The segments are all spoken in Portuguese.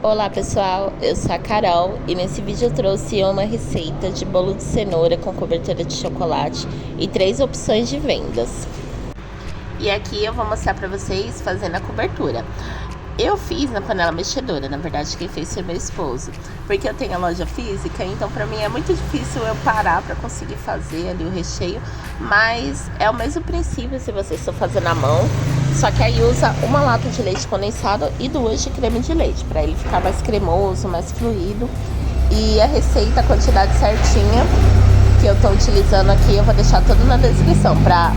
Olá pessoal, eu sou a Carol e nesse vídeo eu trouxe uma receita de bolo de cenoura com cobertura de chocolate e 3 opções de vendas. E aqui eu vou mostrar pra vocês fazendo a cobertura. Eu fiz na panela mexedora, na verdade quem fez foi meu esposo, porque eu tenho a loja física, então pra mim é muito difícil eu parar pra conseguir fazer ali o recheio, mas é o mesmo princípio se vocês estão fazendo à mão, só que aí usa uma lata de leite condensado e 2 de creme de leite, pra ele ficar mais cremoso, mais fluido. E a receita, a quantidade certinha que eu tô utilizando aqui, eu vou deixar tudo na descrição pra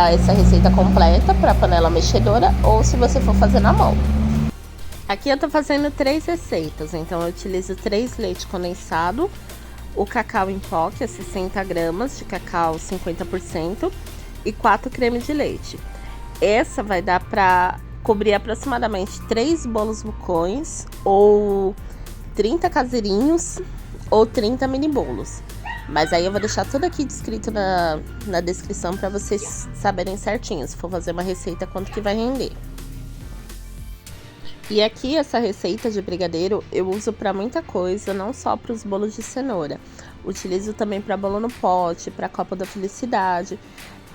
essa receita completa pra panela mexedora ou se você for fazer na mão. Aqui eu tô fazendo 3 receitas, então eu utilizo 3 leite condensado, o cacau em pó, que é 60 gramas de cacau 50% e 4 creme de leite. Essa vai dar pra cobrir aproximadamente 3 bolos vulcões, ou 30 caseirinhos, ou 30 mini bolos. Mas aí eu vou deixar tudo aqui descrito na descrição pra vocês saberem certinho, se for fazer uma receita, quanto que vai render. E aqui essa receita de brigadeiro eu uso para muita coisa, não só para os bolos de cenoura. Utilizo também para bolo no pote, para copo da felicidade.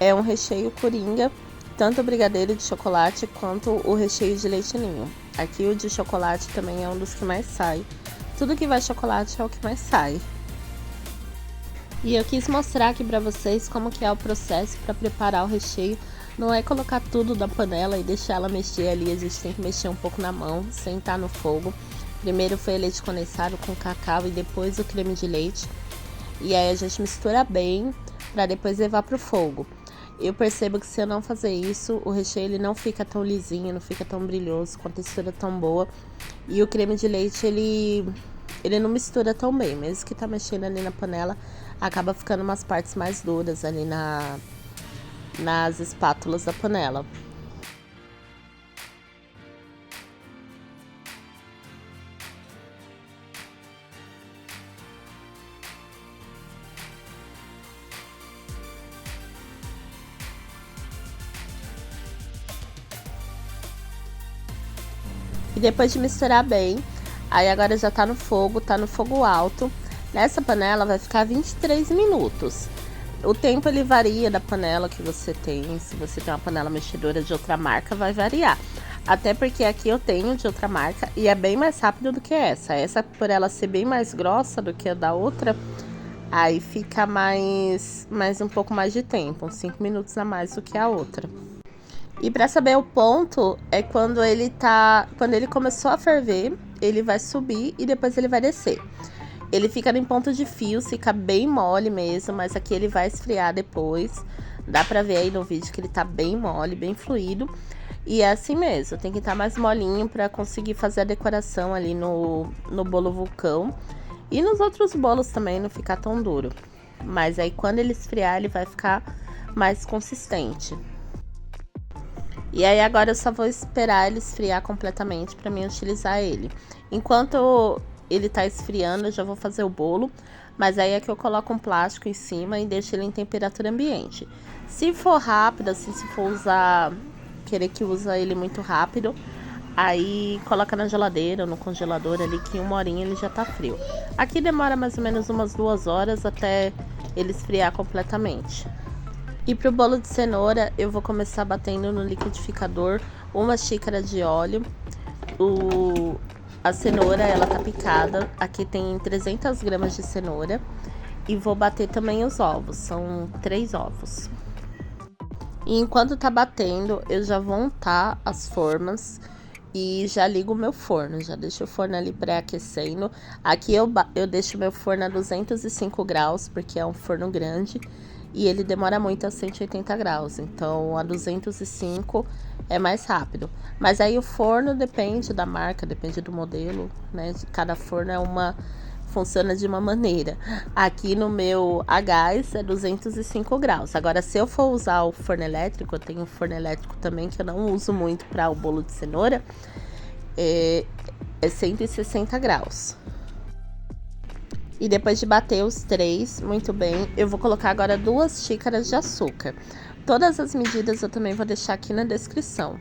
É um recheio coringa, tanto o brigadeiro de chocolate quanto o recheio de leite ninho. Aqui o de chocolate também é um dos que mais sai. Tudo que vai chocolate é o que mais sai. E eu quis mostrar aqui para vocês como que é o processo para preparar o recheio. Não é colocar tudo na panela e deixar ela mexer ali, a gente tem que mexer um pouco na mão, sentar no fogo. Primeiro foi leite condensado com cacau e depois o creme de leite. E aí a gente mistura bem para depois levar pro fogo. Eu percebo que se eu não fazer isso, o recheio ele não fica tão lisinho, não fica tão brilhoso, com a textura tão boa. E o creme de leite ele não mistura tão bem, mesmo que tá mexendo ali na panela, acaba ficando umas partes mais duras ali nas espátulas da panela. E depois de misturar bem, aí agora já tá no fogo alto. Nessa panela vai ficar 23 minutos. O tempo ele varia da panela que você tem. Se você tem uma panela mexedora de outra marca, vai variar. Até porque aqui eu tenho de outra marca e é bem mais rápido do que essa. Essa, por ela ser bem mais grossa do que a da outra, aí fica mais um pouco mais de tempo, uns 5 minutos a mais do que a outra. E para saber o ponto é quando ele começou a ferver, ele vai subir e depois ele vai descer. Ele fica em ponto de fios, fica bem mole mesmo, mas aqui ele vai esfriar depois. Dá pra ver aí no vídeo que ele tá bem mole, bem fluido. E é assim mesmo, tem que estar mais molinho pra conseguir fazer a decoração ali no bolo vulcão. E nos outros bolos também não ficar tão duro. Mas aí quando ele esfriar, ele vai ficar mais consistente. E aí agora eu só vou esperar ele esfriar completamente pra mim utilizar ele. Enquanto ele tá esfriando, eu já vou fazer o bolo, mas aí é que eu coloco um plástico em cima e deixo ele em temperatura ambiente. Se for rápido, assim, se for querer que usa ele muito rápido, aí coloca na geladeira ou no congelador ali, que em 1 horinha ele já tá frio. Aqui demora mais ou menos umas 2 horas até ele esfriar completamente. E pro bolo de cenoura, eu vou começar batendo no liquidificador 1 xícara de óleo. A cenoura, ela tá picada. Aqui tem 300 gramas de cenoura. E vou bater também os ovos. São 3 ovos. E enquanto tá batendo, eu já vou untar as formas. E já ligo o meu forno. Já deixo o forno ali pré-aquecendo. Aqui eu deixo meu forno a 205 graus, porque é um forno grande. E ele demora muito a 180 graus. Então, a 205 é mais rápido. Mas aí o forno depende da marca, depende do modelo, né? Cada forno funciona de uma maneira. Aqui no meu a gás é 205 graus. Agora, se eu for usar o forno elétrico, eu tenho um forno elétrico também que eu não uso muito para o bolo de cenoura, é 160 graus. E depois de bater os 3 muito bem, eu vou colocar agora 2 xícaras de açúcar. Todas as medidas eu também vou deixar aqui na descrição.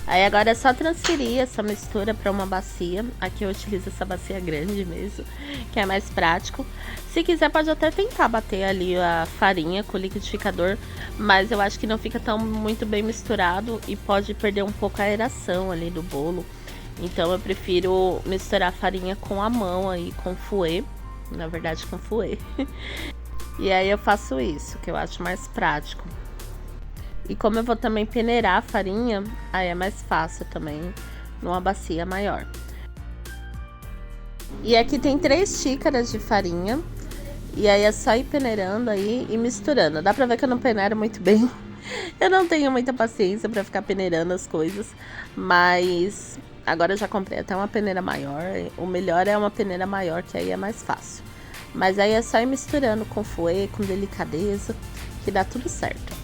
Aí agora é só transferir essa mistura para uma bacia. Aqui eu utilizo essa bacia grande mesmo, que é mais prático. Se quiser pode até tentar bater ali a farinha com o liquidificador, mas eu acho que não fica tão muito bem misturado e pode perder um pouco a aeração ali do bolo. Então eu prefiro misturar a farinha com a mão aí, com fouet, na verdade com fouet. E aí eu faço isso, que eu acho mais prático. E como eu vou também peneirar a farinha, aí é mais fácil também, numa bacia maior. E aqui tem 3 xícaras de farinha. E aí é só ir peneirando aí e misturando. Dá pra ver que eu não peneiro muito bem. Eu não tenho muita paciência pra ficar peneirando as coisas. Mas agora eu já comprei até uma peneira maior. O melhor é uma peneira maior, que aí é mais fácil. Mas aí é só ir misturando com fouet, com delicadeza, que dá tudo certo.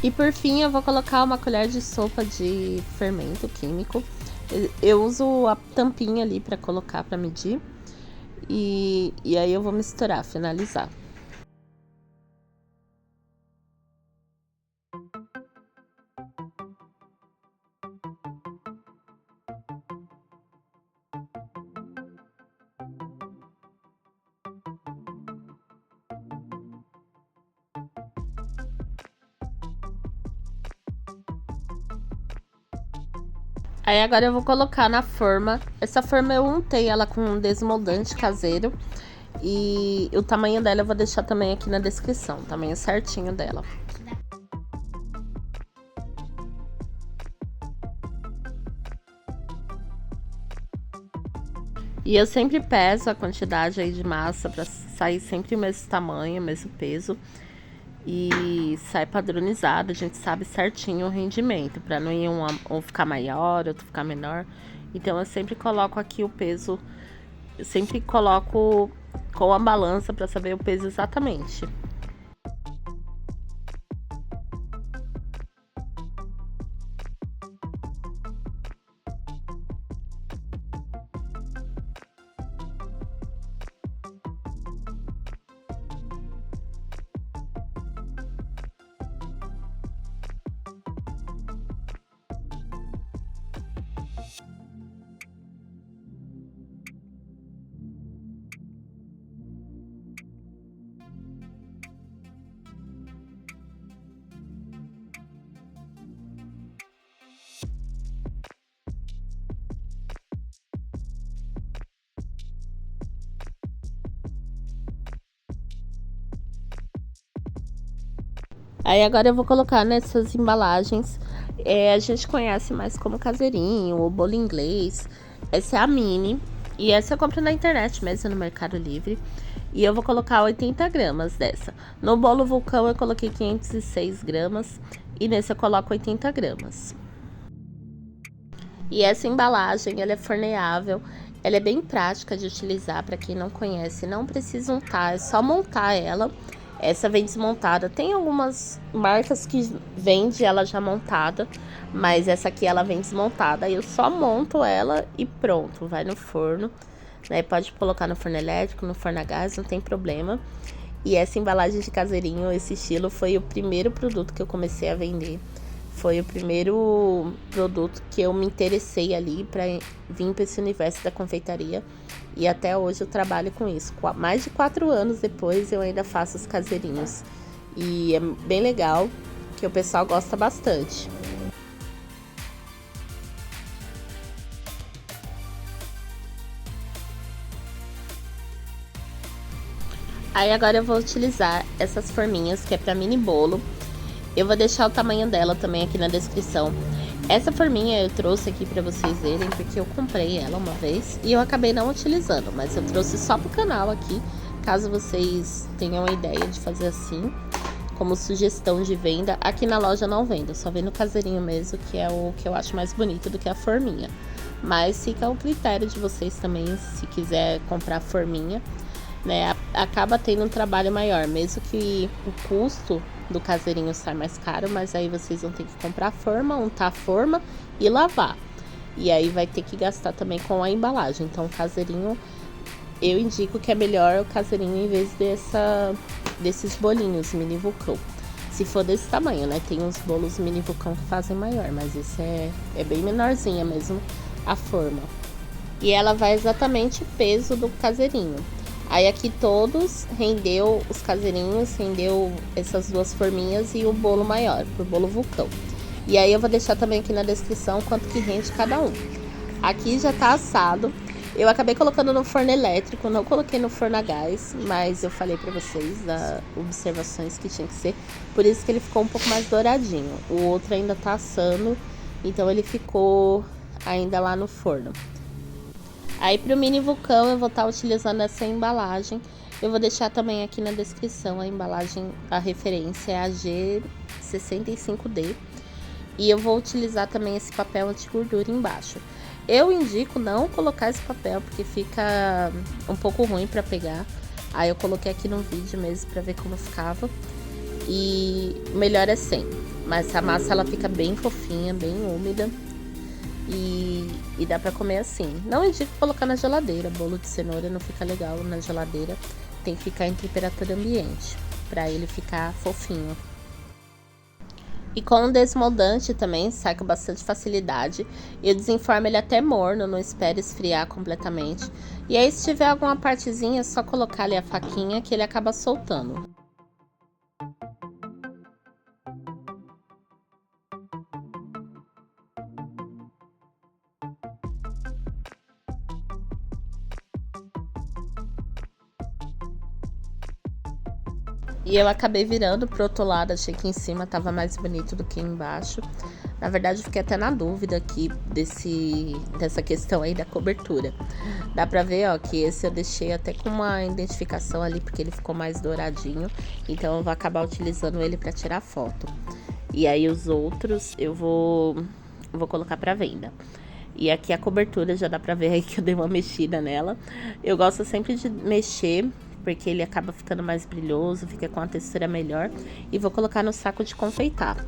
E por fim eu vou colocar uma colher de sopa de fermento químico. Eu uso a tampinha ali para colocar, para medir. E aí eu vou misturar, finalizar. Aí agora eu vou colocar na forma. Essa forma eu untei ela com um desmoldante caseiro. E o tamanho dela eu vou deixar também aqui na descrição, o tamanho certinho dela. E eu sempre peso a quantidade aí de massa para sair sempre o mesmo tamanho, o mesmo peso. E sai padronizado, a gente sabe certinho o rendimento, para não ir um ficar maior, outro ficar menor. Então eu sempre coloco aqui o peso, eu sempre coloco com a balança para saber o peso exatamente. Aí agora eu vou colocar nessas embalagens, a gente conhece mais como caseirinho ou bolo inglês. Essa é a mini e essa eu compro na internet mesmo, no Mercado Livre. E eu vou colocar 80 gramas dessa. No bolo vulcão eu coloquei 506 gramas e nesse eu coloco 80 gramas. E essa embalagem, ela é forneável, ela é bem prática de utilizar para quem não conhece, não precisa untar, é só montar ela. Essa vem desmontada. Tem algumas marcas que vende ela já montada, mas essa aqui ela vem desmontada. Aí eu só monto ela e pronto, vai no forno, né? Pode colocar no forno elétrico, no forno a gás, não tem problema. E essa embalagem de caseirinho, esse estilo, foi o primeiro produto que eu comecei a vender. Foi o primeiro produto que eu me interessei ali para vir para esse universo da confeitaria. E até hoje eu trabalho com isso. Mais de 4 anos depois eu ainda faço os caseirinhos. E é bem legal, que o pessoal gosta bastante. Aí agora eu vou utilizar essas forminhas, que é para mini bolo. Eu vou deixar o tamanho dela também aqui na descrição. Essa forminha eu trouxe aqui para vocês verem, porque eu comprei ela uma vez e eu acabei não utilizando, mas eu trouxe só pro canal aqui, caso vocês tenham a ideia de fazer assim, como sugestão de venda. Aqui na loja não vendo, só vendo caseirinho mesmo, que é o que eu acho mais bonito do que a forminha. Mas fica ao critério de vocês também, se quiser comprar forminha, né? Acaba tendo um trabalho maior, mesmo que o custo do caseirinho sai mais caro, mas aí vocês vão ter que comprar a forma, untar a forma e lavar. E aí vai ter que gastar também com a embalagem. Então o caseirinho, eu indico que é melhor o caseirinho em vez desses bolinhos mini vulcão. Se for desse tamanho, né? Tem uns bolos mini vulcão que fazem maior, mas esse é bem menorzinha mesmo a forma. E ela vai exatamente o peso do caseirinho. Aí aqui todos rendeu os caseirinhos, rendeu essas duas forminhas e o bolo maior, pro bolo vulcão. E aí eu vou deixar também aqui na descrição quanto que rende cada um. Aqui já tá assado. Eu acabei colocando no forno elétrico, não coloquei no forno a gás, mas eu falei pra vocês das observações que tinha que ser. Por isso que ele ficou um pouco mais douradinho. O outro ainda tá assando, então ele ficou ainda lá no forno. Aí pro mini vulcão eu vou estar utilizando essa embalagem. Eu vou deixar também aqui na descrição a embalagem, a referência é a G65D. E eu vou utilizar também esse papel anti-gordura embaixo. Eu indico não colocar esse papel, porque fica um pouco ruim para pegar. Aí eu coloquei aqui no vídeo mesmo para ver como ficava. E melhor é sem. Mas a massa ela fica bem fofinha, bem úmida. E dá pra comer assim. Não indico colocar na geladeira. Bolo de cenoura não fica legal na geladeira. Tem que ficar em temperatura ambiente, pra ele ficar fofinho. E com o desmoldante também sai com bastante facilidade. Eu desenformo ele até morno, não espero esfriar completamente. E aí se tiver alguma partezinha, é só colocar ali a faquinha que ele acaba soltando. E eu acabei virando pro outro lado, achei que em cima tava mais bonito do que embaixo. Na verdade, eu fiquei até na dúvida aqui dessa questão aí da cobertura. Dá pra ver, ó, que esse eu deixei até com uma identificação ali, porque ele ficou mais douradinho. Então eu vou acabar utilizando ele pra tirar foto. E aí os outros eu vou colocar pra venda. E aqui a cobertura já dá pra ver aí que eu dei uma mexida nela. Eu gosto sempre de mexer, porque ele acaba ficando mais brilhoso, fica com a textura melhor. E vou colocar no saco de confeitar.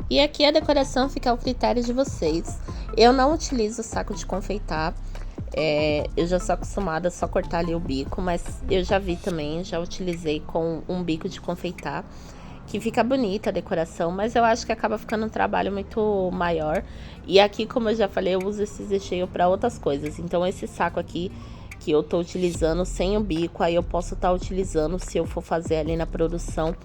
E aqui a decoração fica ao critério de vocês. Eu não utilizo saco de confeitar. Eu já sou acostumada a só cortar ali o bico, mas eu já vi também, já utilizei com um bico de confeitar, que fica bonita a decoração, mas eu acho que acaba ficando um trabalho muito maior. E aqui, como eu já falei, eu uso esses recheios para outras coisas. Então esse saco aqui que eu tô utilizando sem o bico, aí eu posso estar utilizando se eu for fazer ali na produção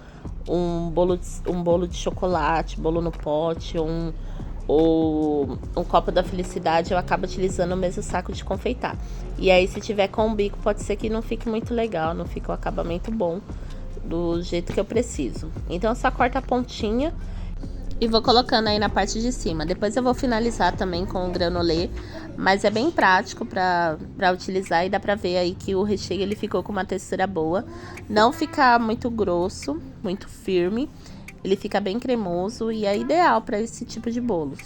um bolo de chocolate, bolo no pote, ou um copo da felicidade, eu acabo utilizando o mesmo saco de confeitar. E aí se tiver com o bico, pode ser que não fique muito legal, não fique um acabamento bom do jeito que eu preciso. Então eu só corto a pontinha e vou colocando aí na parte de cima. Depois eu vou finalizar também com o granulê, mas é bem prático para utilizar e dá pra ver aí que o recheio ele ficou com uma textura boa. Não fica muito grosso, muito firme. Ele fica bem cremoso e é ideal para esse tipo de bolos.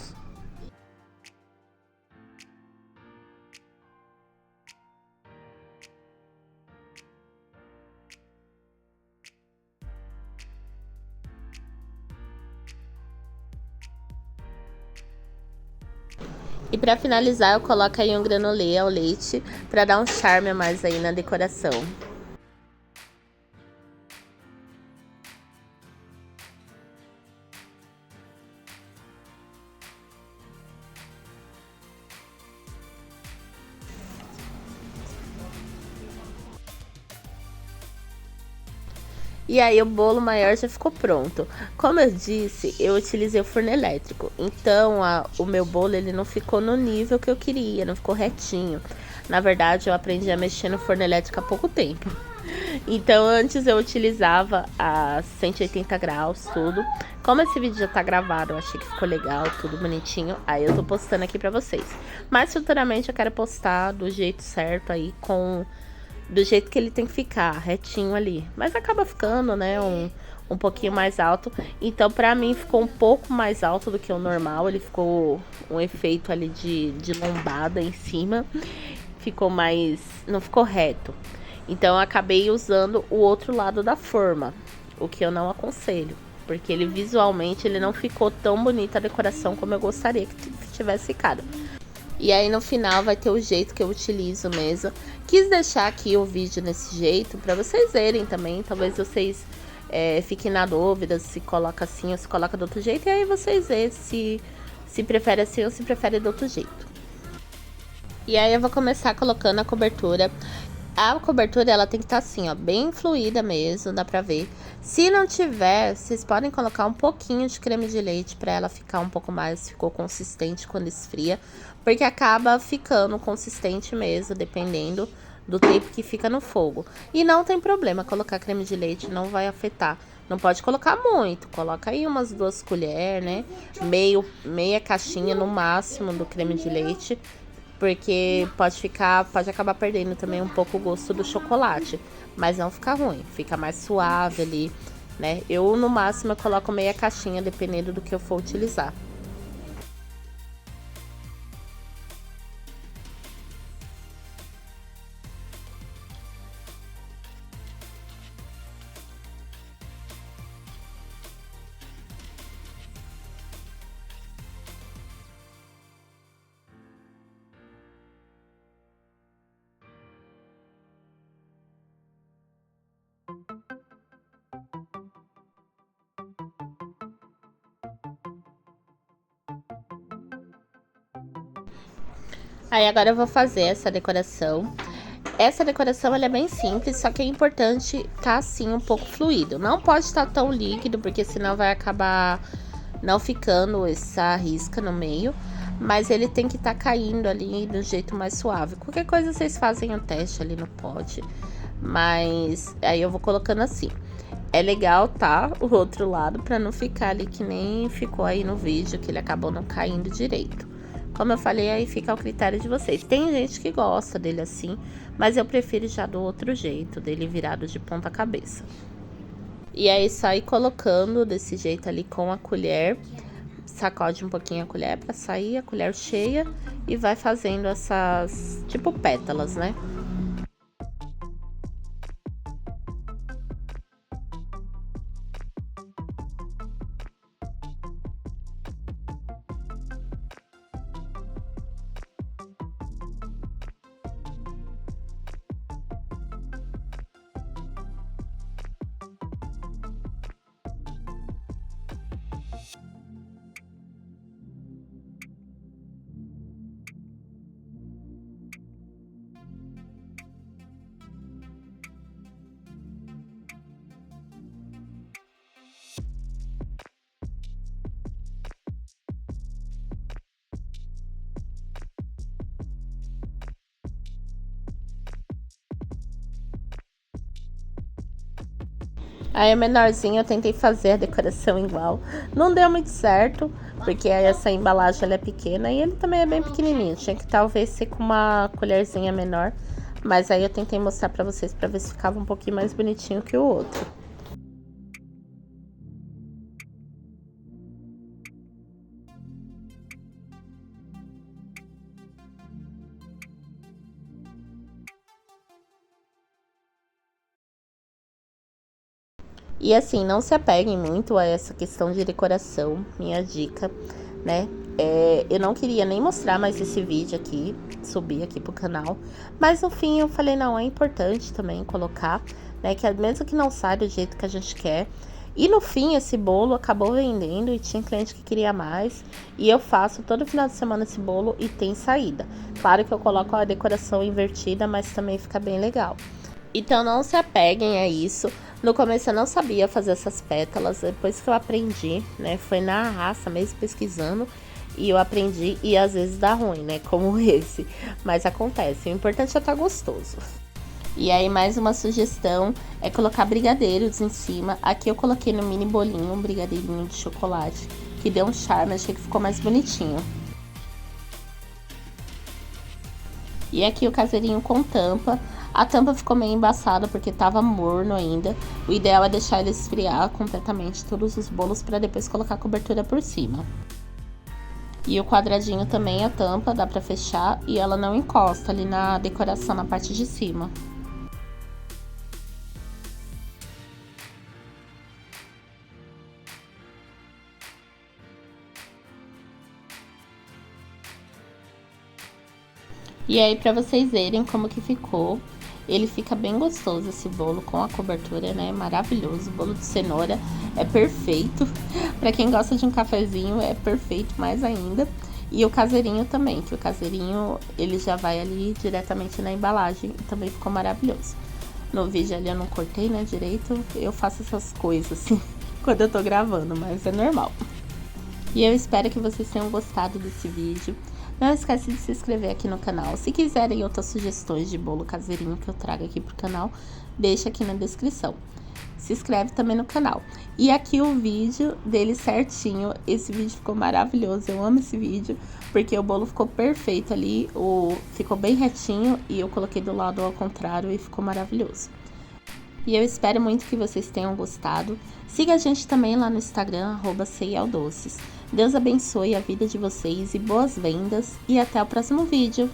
E pra finalizar, eu coloco aí um granulê ao leite pra dar um charme a mais aí na decoração. E aí o bolo maior já ficou pronto. Como eu disse, eu utilizei o forno elétrico. Então o meu bolo ele não ficou no nível que eu queria, não ficou retinho. Na verdade, eu aprendi a mexer no forno elétrico há pouco tempo. Então antes eu utilizava a 180 graus, tudo. Como esse vídeo já tá gravado, eu achei que ficou legal, tudo bonitinho. Aí eu tô postando aqui pra vocês. Mas futuramente eu quero postar do jeito certo aí, do jeito que ele tem que ficar, retinho ali. Mas acaba ficando, né, um pouquinho mais alto. Então, pra mim, ficou um pouco mais alto do que o normal. Ele ficou um efeito ali de lombada em cima. Ficou mais... não ficou reto. Então, eu acabei usando o outro lado da forma. O que eu não aconselho. Porque ele visualmente, ele não ficou tão bonita a decoração como eu gostaria que tivesse ficado. E aí no final vai ter o jeito que eu utilizo mesmo. Quis deixar aqui o vídeo nesse jeito para vocês verem também. Talvez vocês fiquem na dúvida se coloca assim ou se coloca do outro jeito. E aí vocês verem se prefere assim ou se prefere do outro jeito. E aí eu vou começar colocando a cobertura. A cobertura ela tem que estar assim, ó, bem fluida mesmo, dá pra ver. Se não tiver, vocês podem colocar um pouquinho de creme de leite pra ela ficar um pouco mais, ficou consistente quando esfria. Porque acaba ficando consistente mesmo, dependendo do tempo que fica no fogo. E não tem problema colocar creme de leite, não vai afetar. Não pode colocar muito, coloca aí umas 2 colheres, né? Meia caixinha no máximo do creme de leite. Porque pode acabar perdendo também um pouco o gosto do chocolate. Mas não fica ruim, fica mais suave ali, né? Eu, no máximo, eu coloco meia caixinha, dependendo do que eu for utilizar. Aí agora eu vou fazer essa decoração. Essa decoração ela é bem simples, só que é importante tá assim um pouco fluido. Não pode estar tão líquido, porque senão vai acabar não ficando essa risca no meio. Mas ele tem que estar caindo ali do jeito mais suave. Qualquer coisa vocês fazem o teste ali no pote. Mas aí eu vou colocando assim. É legal, tá? O outro lado, pra não ficar ali que nem ficou aí no vídeo, que ele acabou não caindo direito. Como eu falei, aí fica ao critério de vocês. Tem gente que gosta dele assim, mas eu prefiro já do outro jeito, dele virado de ponta cabeça. E aí só ir colocando desse jeito ali com a colher, sacode um pouquinho a colher pra sair a colher cheia e vai fazendo essas, tipo pétalas, né? Aí a menorzinha eu tentei fazer a decoração igual. Não deu muito certo, porque aí essa embalagem ela é pequena e ele também é bem pequenininho. Tinha que talvez ser com uma colherzinha menor. Mas aí eu tentei mostrar pra vocês pra ver se ficava um pouquinho mais bonitinho que o outro. E assim, não se apeguem muito a essa questão de decoração, minha dica. né? Eu não queria nem mostrar mais esse vídeo aqui, subir aqui pro canal, mas no fim eu falei, não, é importante também colocar, né? Que mesmo que não saia do jeito que a gente quer. E no fim, esse bolo acabou vendendo e tinha cliente que queria mais. E eu faço todo final de semana esse bolo e tem saída. Claro que eu coloco a decoração invertida, mas também fica bem legal. Então não se apeguem a isso. No começo eu não sabia fazer essas pétalas, depois que eu aprendi, né? Foi na raça mesmo, pesquisando. E eu aprendi e às vezes dá ruim, né? Como esse. Mas acontece, o importante é estar gostoso. E aí, mais uma sugestão é colocar brigadeiros em cima. Aqui eu coloquei no mini bolinho um brigadeirinho de chocolate, que deu um charme, achei que ficou mais bonitinho. E aqui o caseirinho com tampa. A tampa ficou meio embaçada porque tava morno ainda. O ideal é deixar ele esfriar completamente todos os bolos para depois colocar a cobertura por cima. E o quadradinho também, a tampa, dá pra fechar e ela não encosta ali na decoração, na parte de cima. E aí, pra vocês verem como que ficou, ele fica bem gostoso esse bolo com a cobertura, né? Maravilhoso. O bolo de cenoura é perfeito. Pra quem gosta de um cafezinho, é perfeito mais ainda. E o caseirinho também, que o caseirinho, ele já vai ali diretamente na embalagem e também ficou maravilhoso. No vídeo ali eu não cortei, né, direito. Eu faço essas coisas, assim, quando eu tô gravando, mas é normal. E eu espero que vocês tenham gostado desse vídeo. Não esquece de se inscrever aqui no canal. Se quiserem outras sugestões de bolo caseirinho que eu trago aqui pro canal, deixa aqui na descrição. Se inscreve também no canal. E aqui o vídeo dele certinho. Esse vídeo ficou maravilhoso. Eu amo esse vídeo, porque o bolo ficou perfeito ali. Ficou bem retinho e eu coloquei do lado ao contrário e ficou maravilhoso. E eu espero muito que vocês tenham gostado. Siga a gente também lá no Instagram, @ceialdoces. Deus abençoe a vida de vocês e boas vendas. E até o próximo vídeo.